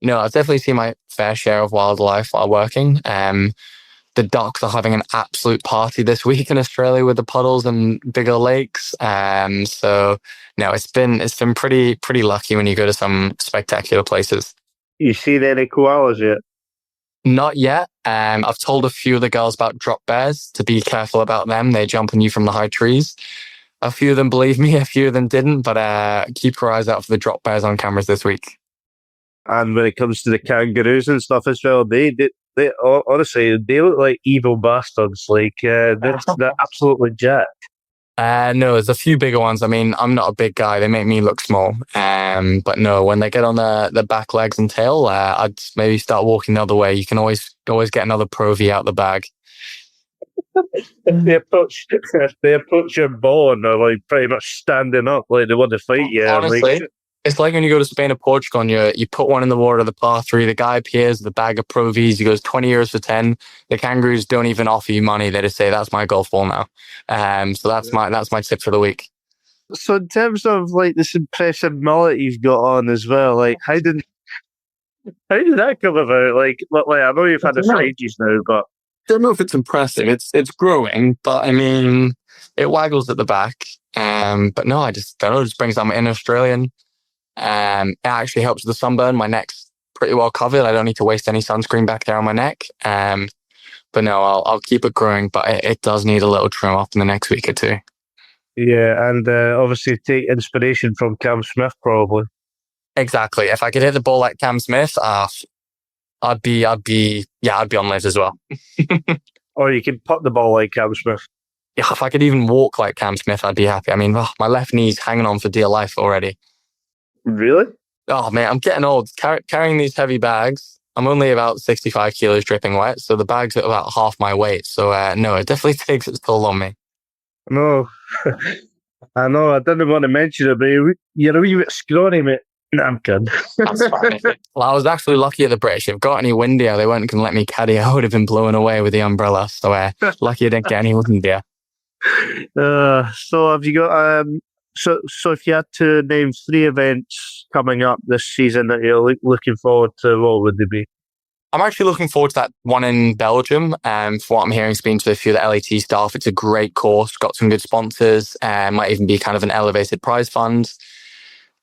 I've definitely seen my fair share of wildlife while working. the ducks are having an absolute party this week in Australia with the puddles and bigger lakes. So no, it's been pretty lucky when you go to some spectacular places. You seen any koalas yet? Not yet. I've told a few of the girls about drop bears to be careful about them. They jump on you from the high trees. A few of them believe me, a few of them didn't, but keep your eyes out for the drop bears on cameras this week. And when it comes to the kangaroos and stuff as well, they honestly, they look like evil bastards. Like, they're absolutely jacked. No, there's a few bigger ones. I mean, I'm not a big guy. They make me look small. But no, when they get on the back legs and tail, I'd maybe start walking the other way. You can always get another Pro V out the bag. If they approach your ball and they're like pretty much standing up, like they want to fight you. Honestly, it's like when you go to Spain or Portugal and you put one in the water, the par 3, the guy appears with a bag of Pro Vs, he goes 20 euros for 10. The kangaroos don't even offer you money. They just say, that's my golf ball now. So that's my tip for the week. So in terms of like this impressive mullet you've got on as well, like how did that come about? Like I know you've had it for ages now, but I don't know if it's impressive. It's growing, but I mean, it waggles at the back. But no, I just don't know. It just brings out my inner Australian. It actually helps with the sunburn. My neck's pretty well covered. I don't need to waste any sunscreen back there on my neck. But no, I'll keep it growing, but it does need a little trim up in the next week or two. Yeah, and obviously take inspiration from Cam Smith, probably. Exactly. If I could hit the ball like Cam Smith, I'd be on live as well. Or you can putt the ball like Cam Smith. Yeah, if I could even walk like Cam Smith, I'd be happy. I mean, my left knee's hanging on for dear life already. Really? Oh man, I'm getting old. Carrying these heavy bags. I'm only about 65 kilos dripping wet, so the bag's at about half my weight. So no, it definitely takes its toll on me. No, I know. I didn't want to mention it, but you're a wee bit scrawny, mate. No, I'm kidding. That's fine. Well, I was actually lucky at the British. If it got any windier, they weren't going to let me caddy. I would have been blown away with the umbrella. So lucky I didn't get any windier. So have you got So if you had to name 3 events coming up this season that you're looking forward to, what would they be? I'm actually looking forward to that one in Belgium. For what I'm hearing, speaking to a few of the LET staff, it's a great course, got some good sponsors, might even be kind of an elevated prize fund.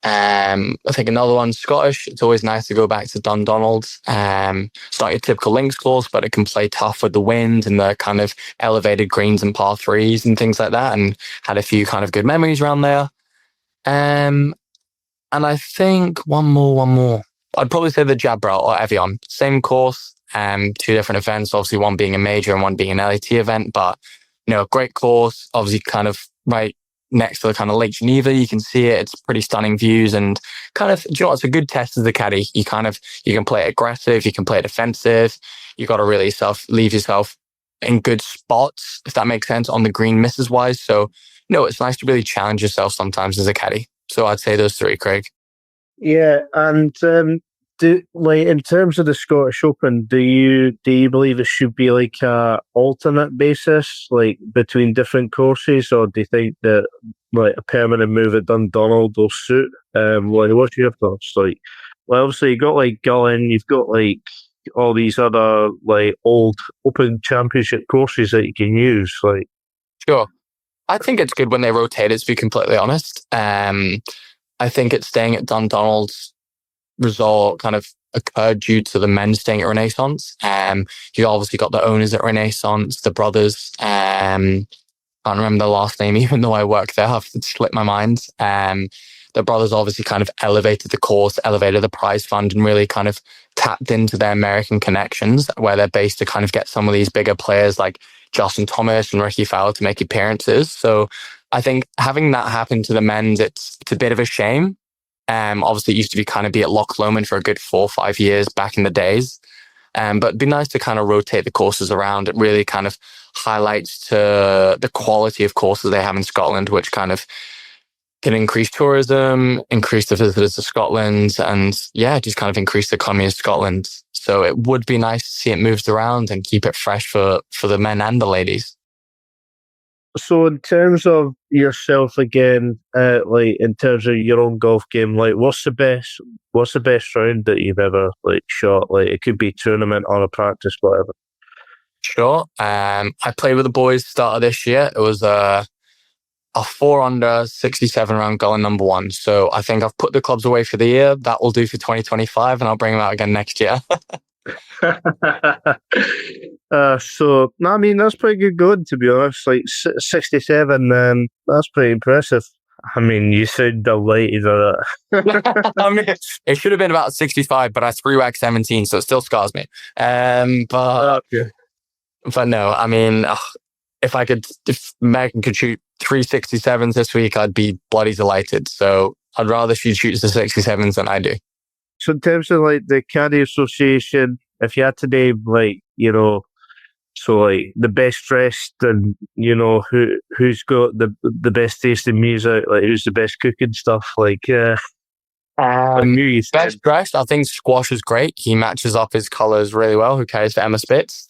I think another one's Scottish. It's always nice to go back to Dundonald's. It's not your typical links course, but it can play tough with the wind and the kind of elevated greens and par 3s and things like that, and had a few kind of good memories around there. And I think one more. I'd probably say the Jabra or Evian. Same course, 2 different events, obviously one being a major and one being an LAT event, but great course, obviously kind of right next to the kind of Lake Geneva. You can see it. It's pretty stunning views and kind of, it's a good test as a caddy. You can play it aggressive, you can play it defensive. You got to really leave yourself in good spots, if that makes sense, on the green misses wise. So it's nice to really challenge yourself sometimes as a caddy. So I'd say those 3, Craig. Yeah, and in terms of the Scottish Open, do you believe it should be like a alternate basis, like between different courses, or do you think that like a permanent move at Dundonald will suit? What's your thoughts? Like, obviously you got like Gullin, you've got like all these other like old Open Championship courses that you can use. Like, sure, I think it's good when they rotate it. To be completely honest, I think it's staying at Dundonald's result kind of occurred due to the men staying at Renaissance. You obviously got the owners at Renaissance, the brothers. Can't remember the last name, even though I work there. I've slipped my mind. The brothers obviously kind of elevated the course, elevated the prize fund, and really kind of tapped into their American connections, where they're based to kind of get some of these bigger players like Justin Thomas and Ricky Fowler to make appearances. So I think having that happen to the men's, it's a bit of a shame. Obviously, it used to be at Loch Lomond for a good 4 or 5 years back in the days. But it'd be nice to kind of rotate the courses around. It really kind of highlights to the quality of courses they have in Scotland, which kind of can increase tourism, increase the visitors to Scotland, and just kind of increase the economy of Scotland. So it would be nice to see it moved around and keep it fresh for the men and the ladies. So in terms of yourself again, like in terms of your own golf game, like what's the best round that you've ever like shot? Like it could be tournament or a practice, whatever. Sure. I played with the boys start of this year. It was a 4-under 67 round goal in number one. So I think I've put the clubs away for the year. That will do for 2025, and I'll bring them out again next year. No, I mean, that's pretty good going, to be honest. Like 67, that's pretty impressive. I mean, you sound delighted at that. I mean, it should have been about 65, but I threw back 17, so it still scars me. But no, I mean, if Megan could shoot 367s this week, I'd be bloody delighted. So I'd rather she shoots the 67s than I do. So in terms of like the Caddy Association, if you had to name like, so like the best dressed and who's got the best taste in music, like who's the best cooking stuff, like best dressed, I think Squash is great. He matches up his colours really well. Who cares for Emma Spitz?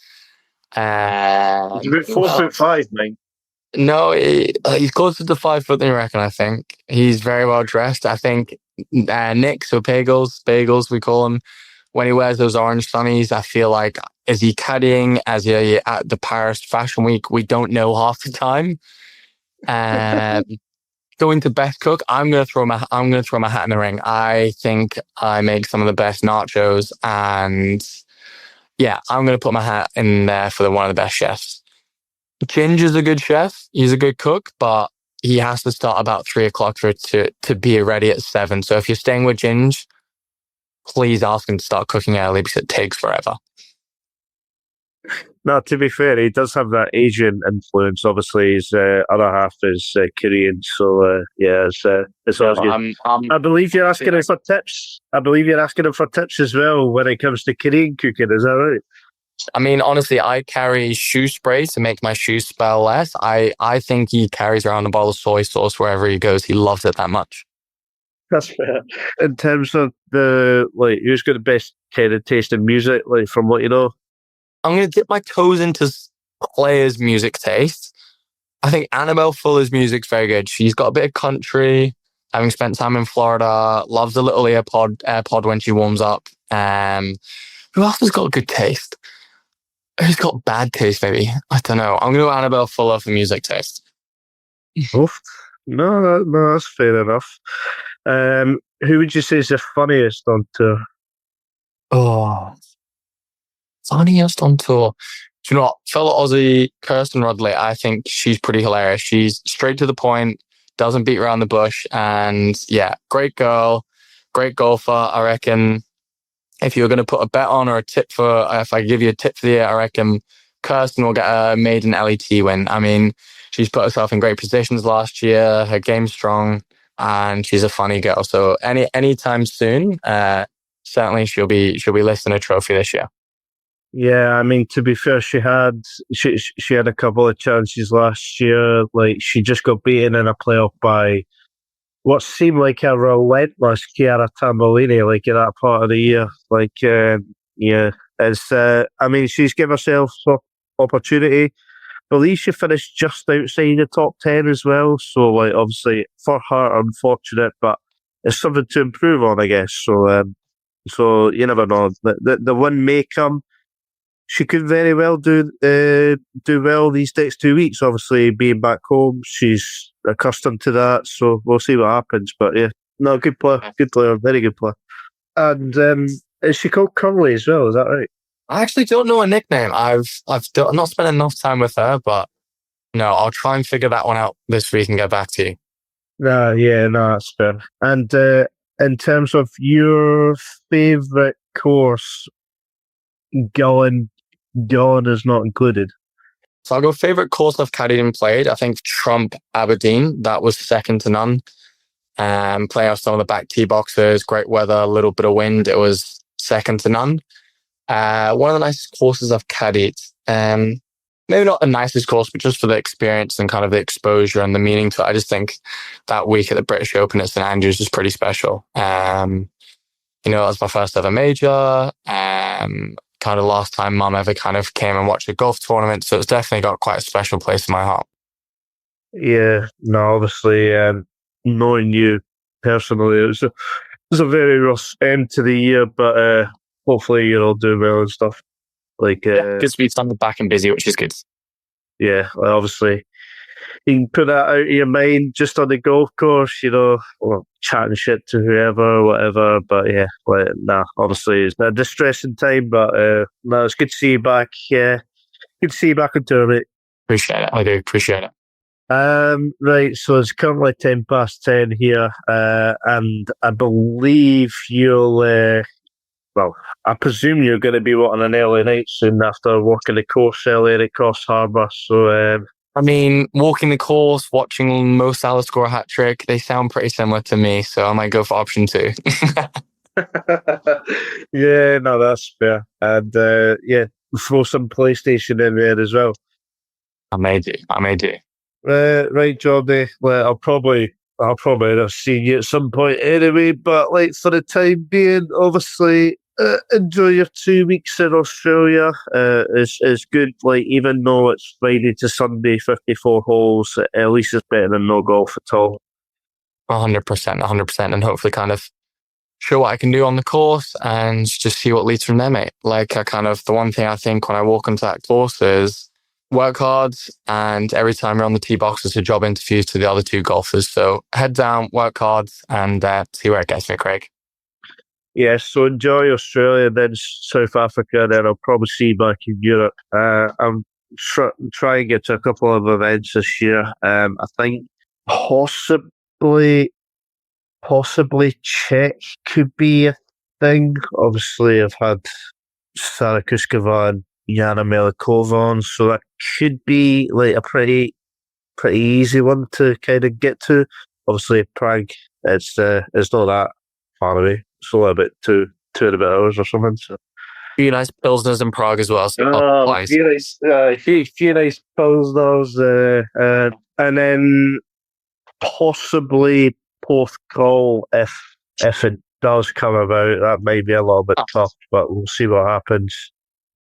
He's about 4'5", mate. No, he's closer to 5 foot than you reckon, I think. He's very well dressed. I think Nick, so bagels we call him, when he wears those orange sunnies, I feel like, is he caddying as he at the Paris Fashion Week? We don't know half the time. Going to best cook, I'm gonna throw my hat in the ring. I think I make some of the best nachos, and yeah, I'm gonna put my hat in there for one of the best chefs. Ginger's a good chef. He's a good cook, but he has to start about 3:00 for it to be ready at 7. So if you're staying with Ginger, please ask him to start cooking early because it takes forever. No, to be fair, he does have that Asian influence. Obviously, his other half is Korean, so it's always good. I believe you're asking him for tips. I believe you're asking him for tips as well when it comes to Korean cooking. Is that right? I mean, honestly, I carry shoe spray to make my shoes smell less. I think he carries around a bottle of soy sauce wherever he goes. He loves it that much. That's fair. In terms of who's got the best kind of taste in music, like from what you know? I'm going to dip my toes into players' music taste. I think Annabell Fuller's music's very good. She's got a bit of country, having spent time in Florida, loves a little AirPod when she warms up. Who else has got good taste? Who's got bad taste, maybe? I don't know. I'm going to go Annabell Fuller for music taste. Oof. No, that's fair enough. Who would you say is the funniest on tour? Oh, funniest on tour. Do you know what? Fellow Aussie Kirsten Rudley, I think she's pretty hilarious. She's straight to the point, doesn't beat around the bush, and yeah, great girl, great golfer. I reckon if you were going to put a bet on or a tip if I give you a tip for the year, I reckon Kirsten will get a maiden LET win. I mean, she's put herself in great positions last year. Her game's strong, and she's a funny girl. So anytime soon, certainly she'll be lifting a trophy this year. Yeah, I mean, to be fair, she had a couple of chances last year. Like, she just got beaten in a playoff by what seemed like a relentless Chiara Tambolini, like in that part of the year. Like, it's. I mean, she's given herself opportunity. I believe she finished just outside the top 10 as well. So, like, obviously for her, unfortunate, but it's something to improve on, I guess. So you never know. The win may come. She could very well do well these next 2 weeks. Obviously, being back home, she's accustomed to that. So we'll see what happens. But yeah, no, good player, very good player. And is she called Curly as well? Is that right? I actually don't know her nickname. I've not spent enough time with her, but no, I'll try and figure that one out this week and get back to you. No, that's fair. And in terms of your favourite course, Gullen is not included. So I'll go favourite course I've caddied and played. I think Trump Aberdeen, that was second to none. Playing off some of the back tee boxes, great weather, a little bit of wind. It was second to none. One of the nicest courses I've caddied. Maybe not the nicest course, but just for the experience and kind of the exposure and the meaning to it. I just think that week at the British Open at St Andrews was pretty special. It was my first ever major. Kind of last time Mum ever kind of came and watched a golf tournament. So it's definitely got quite a special place in my heart. Yeah, no, obviously, knowing you personally, it was a very rough end to the year, but hopefully you'll do well and stuff. Like, Good to be standing back and busy, which is good. Yeah, well, obviously, you can put that out of your mind just on the golf course, or chatting shit to whoever, whatever. But yeah, obviously it's a distressing time, but no, it's good to see you back. Yeah, good to see you back on tour, mate. Appreciate it. I do appreciate it. Right, so it's currently 10 past 10 here, and I believe I presume you're going to be wanting an early night soon after walking the course earlier at Coffs Harbour. So, walking the course, watching Mo Salah score a hat trick, they sound pretty similar to me, so I might go for option 2. yeah, no, that's fair. And throw some PlayStation in there as well. I may do. Right, Jordy. Well, I'll probably have seen you at some point anyway. But for the time being, obviously, enjoy your 2 weeks in Australia. It's good. Even though it's Friday to Sunday, 54 holes, at least it's better than no golf at all. 100%, and hopefully kind of show what I can do on the course and just see what leads from there, mate. The one thing I think when I walk into that course is work hard, and every time you're on the tee box, it's a job interview to the other 2 golfers. So head down, work hard, and see where it gets me, Craig. Yeah, so enjoy Australia, then South Africa, then I'll probably see you back in Europe. I'm trying to get to a couple of events this year. I think possibly Czech could be a thing. Obviously, I've had Sarah Kuskova and Yana Melikova on, so that could be a pretty easy one to kind of get to. Obviously, Prague, it's not that far away. It's a little bit 2 and a bit hours or something. So. Few nice pilsners in Prague as well. So few nice pilsners, and then possibly Porthcawl if it does come about. That may be a little bit tough, but we'll see what happens.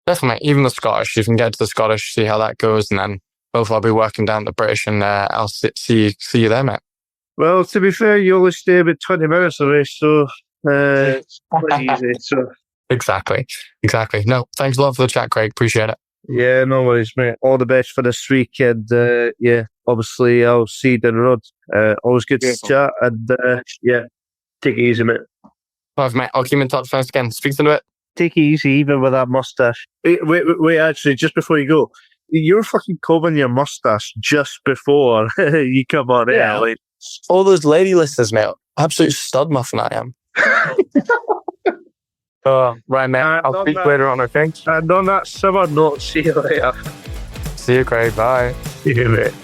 Definitely, even the Scottish. You can get to the Scottish, see how that goes, and then hopefully I'll be working down the British, and I'll see you there, mate. Well, to be fair, you only stay about 20 minutes away, so it's pretty easy. So exactly. No, thanks a lot for the chat, Craig. Appreciate it. Yeah, no worries, mate. All the best for this weekend. Obviously, I'll see you down the road. Always good to chat, and take it easy, mate. Perfect, mate. I'll keep in touch. Thanks again. Speak to you in a bit. Take it easy, even with that mustache. Wait, actually, just before you go, you're fucking combing your mustache just before you come on air. All those lady listeners, mate. Absolute stud muffin I am. Right, mate. I'll speak later on, okay? And on that summer note, see you later. See you, Craig. Bye. See you, mate.